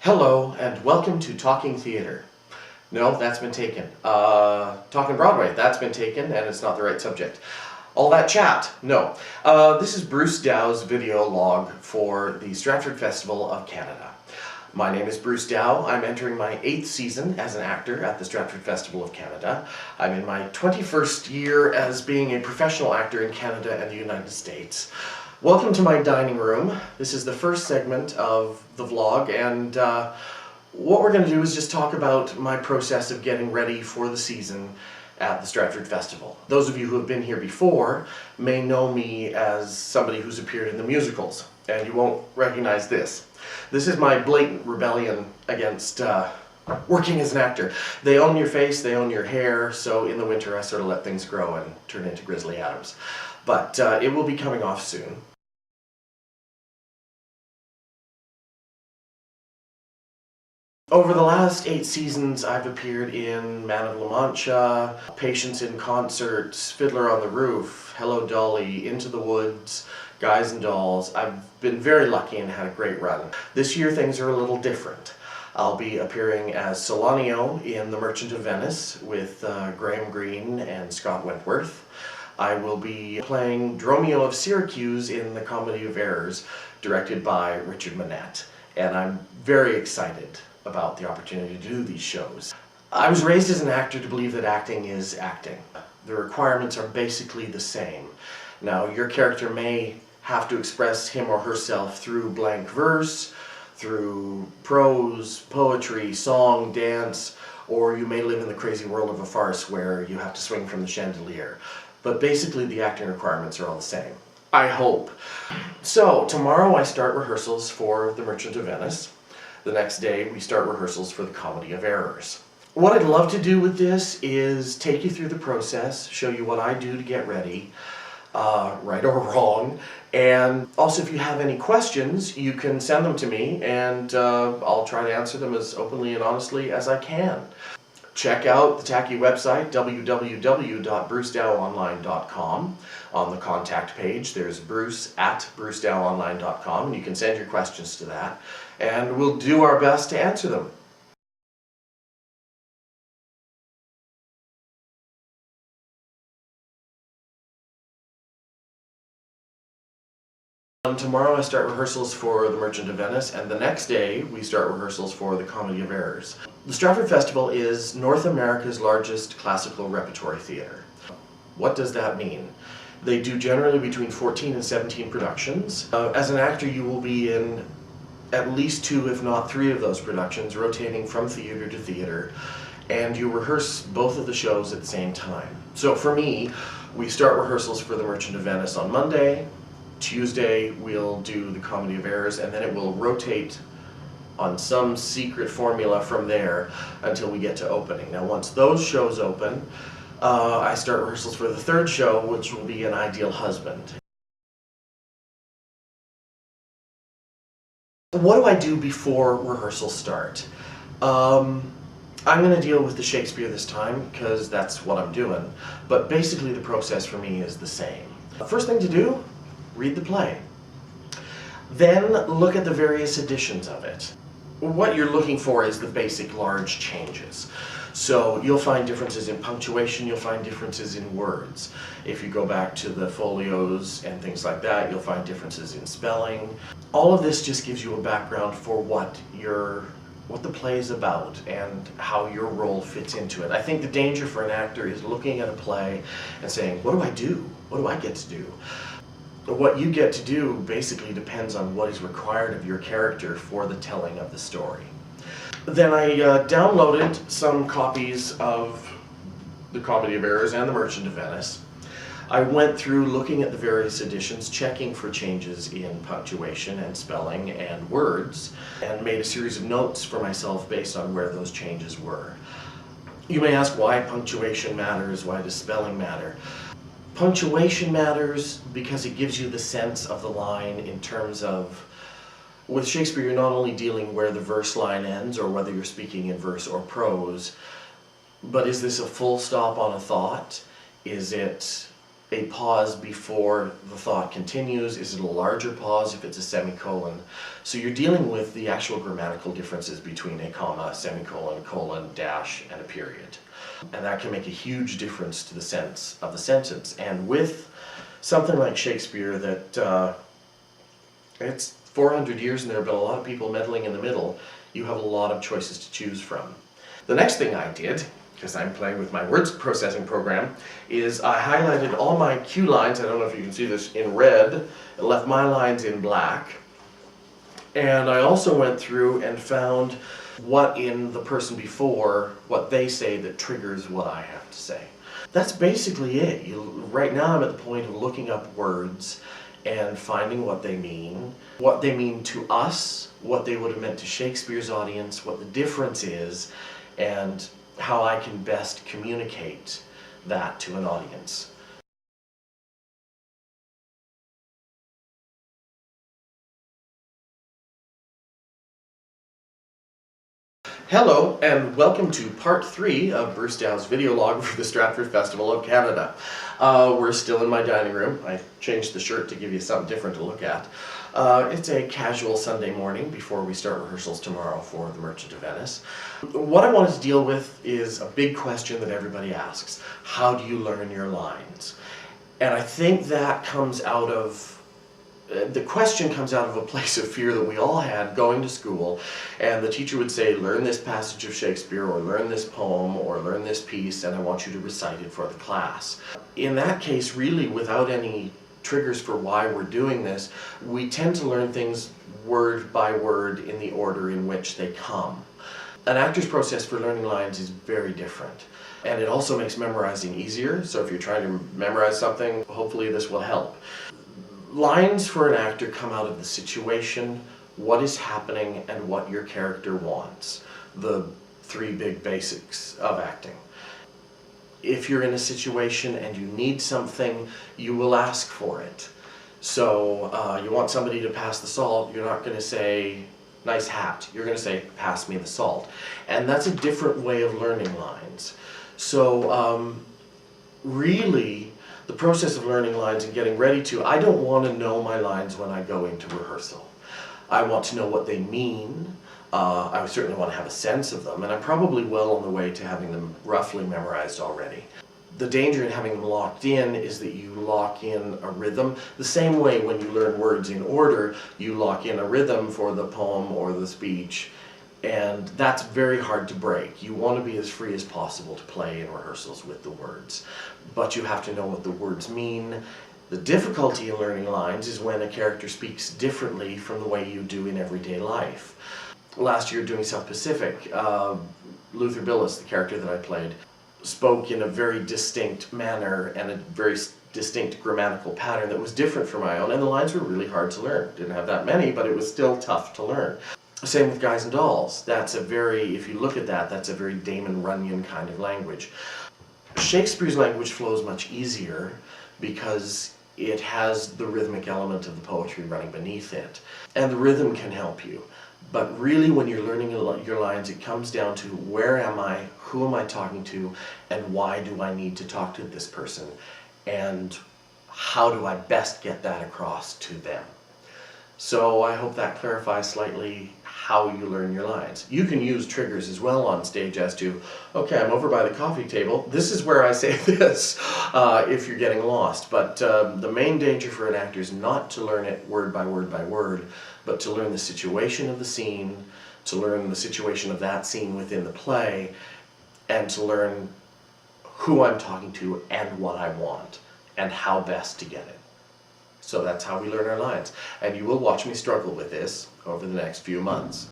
Hello and welcome to Talking Theatre. No, that's been taken. Talking Broadway, that's been taken and it's not the right subject. All that chat, no. This is Bruce Dow's video log for the Stratford Festival of Canada. My name is Bruce Dow. I'm entering my 8th season as an actor at the Stratford Festival of Canada. I'm in my 21st year as being a professional actor in Canada and the United States. Welcome to my dining room. This is the first segment of the vlog, and what we're going to do is just talk about my process of getting ready for the season at the Stratford Festival. Those of you who have been here before may know me as somebody who's appeared in the musicals, and you won't recognize this. This is my blatant rebellion against working as an actor. They own your face, they own your hair, so in the winter I sort of let things grow and turn into Grizzly Adams. But it will be coming off soon. Over the last 8 seasons, I've appeared in Man of La Mancha, Patience in Concerts, Fiddler on the Roof, Hello Dolly, Into the Woods, Guys and Dolls. I've been very lucky and had a great run. This year things are a little different. I'll be appearing as Solanio in The Merchant of Venice with Graham Greene and Scott Wentworth. I will be playing Dromio of Syracuse in The Comedy of Errors, directed by Richard Manette, and I'm very excited about the opportunity to do these shows. I was raised as an actor to believe that acting is acting. The requirements are basically the same. Now, your character may have to express him or herself through blank verse, through prose, poetry, song, dance, or you may live in the crazy world of a farce where you have to swing from the chandelier. But basically the acting requirements are all the same. I hope. So, tomorrow I start rehearsals for The Merchant of Venice. The next day we start rehearsals for The Comedy of Errors. What I'd love to do with this is take you through the process, show you what I do to get ready, right or wrong, and also if you have any questions you can send them to me and I'll try to answer them as openly and honestly as I can. Check out the tacky website, www.brucedowonline.com. On the contact page, there's bruce@brucedowonline.com, and you can send your questions to that, and we'll do our best to answer them. Tomorrow I start rehearsals for The Merchant of Venice, and the next day we start rehearsals for The Comedy of Errors. The Stratford Festival is North America's largest classical repertory theatre. What does that mean? They do generally between 14 and 17 productions. As an actor you will be in at least 2, if not 3 of those productions, rotating from theatre to theatre, and you rehearse both of the shows at the same time. So for me, we start rehearsals for The Merchant of Venice on Monday. Tuesday we'll do The Comedy of Errors, and then it will rotate on some secret formula from there until we get to opening. Now once those shows open, I start rehearsals for the 3rd show, which will be An Ideal Husband. What do I do before rehearsals start? I'm going to deal with the Shakespeare this time because that's what I'm doing, but basically the process for me is the same. The first thing to do, read the play. Then look at the various editions of it. What you're looking for is the basic large changes. So you'll find differences in punctuation, you'll find differences in words. If you go back to the folios and things like that, you'll find differences in spelling. All of this just gives you a background for what the play is about and how your role fits into it. I think the danger for an actor is looking at a play and saying, what do I do? What do I get to do? What you get to do basically depends on what is required of your character for the telling of the story. Then I downloaded some copies of The Comedy of Errors and The Merchant of Venice. I went through looking at the various editions, checking for changes in punctuation and spelling and words, and made a series of notes for myself based on where those changes were. You may ask why punctuation matters, why does spelling matter? Punctuation matters because it gives you the sense of the line in terms of, with Shakespeare you're not only dealing where the verse line ends or whether you're speaking in verse or prose, but is this a full stop on a thought? Is it a pause before the thought continues? Is it a larger pause if it's a semicolon? So you're dealing with the actual grammatical differences between a comma, semicolon, colon, dash, and a period. And that can make a huge difference to the sense of the sentence. And with something like Shakespeare that it's 400 years and there have been a lot of people meddling in the middle, you have a lot of choices to choose from. The next thing I did, because I'm playing with my words processing program, is I highlighted all my cue lines, I don't know if you can see this, in red, and left my lines in black. And I also went through and found what in the person before, what they say that triggers what I have to say. That's basically it. Right now I'm at the point of looking up words and finding what they mean to us, what they would have meant to Shakespeare's audience, what the difference is, and how I can best communicate that to an audience. Hello, and welcome to part 3 of Bruce Dow's video log for the Stratford Festival of Canada. We're still in my dining room. I changed the shirt to give you something different to look at. It's a casual Sunday morning before we start rehearsals tomorrow for The Merchant of Venice. What I wanted to deal with is a big question that everybody asks. How do you learn your lines? And I think that comes out of the question comes out of a place of fear that we all had going to school, and the teacher would say, learn this passage of Shakespeare, or learn this poem, or learn this piece, and I want you to recite it for the class. In that case, really without any triggers for why we're doing this, we tend to learn things word by word in the order in which they come. An actor's process for learning lines is very different. And it also makes memorizing easier, so if you're trying to memorize something, hopefully this will help. Lines for an actor come out of the situation, what is happening, and what your character wants. The 3 big basics of acting. If you're in a situation and you need something, you will ask for it. So you want somebody to pass the salt, you're not going to say, nice hat. You're going to say, pass me the salt. And that's a different way of learning lines. So really, the process of learning lines and getting ready to, I don't want to know my lines when I go into rehearsal. I want to know what they mean. I certainly want to have a sense of them, and I'm probably well on the way to having them roughly memorized already. The danger in having them locked in is that you lock in a rhythm. The same way when you learn words in order, you lock in a rhythm for the poem or the speech, and that's very hard to break. You want to be as free as possible to play in rehearsals with the words, but you have to know what the words mean. The difficulty in learning lines is when a character speaks differently from the way you do in everyday life. Last year doing South Pacific, Luther Billis, the character that I played, spoke in a very distinct manner and a very distinct grammatical pattern that was different from my own, and the lines were really hard to learn. Didn't have that many, but it was still tough to learn. Same with Guys and Dolls. That's a very, if you look at that, that's a very Damon Runyon kind of language. Shakespeare's language flows much easier because it has the rhythmic element of the poetry running beneath it. And the rhythm can help you. But really when you're learning your lines, it comes down to where am I, who am I talking to, and why do I need to talk to this person, and how do I best get that across to them. So I hope that clarifies slightly how you learn your lines. You can use triggers as well on stage as to, okay, I'm over by the coffee table, this is where I say this, if you're getting lost. But the main danger for an actor is not to learn it word by word by word, but to learn the situation of the scene, to learn the situation of that scene within the play, and to learn who I'm talking to and what I want, and how best to get it. So that's how we learn our lines. And you will watch me struggle with this over the next few months.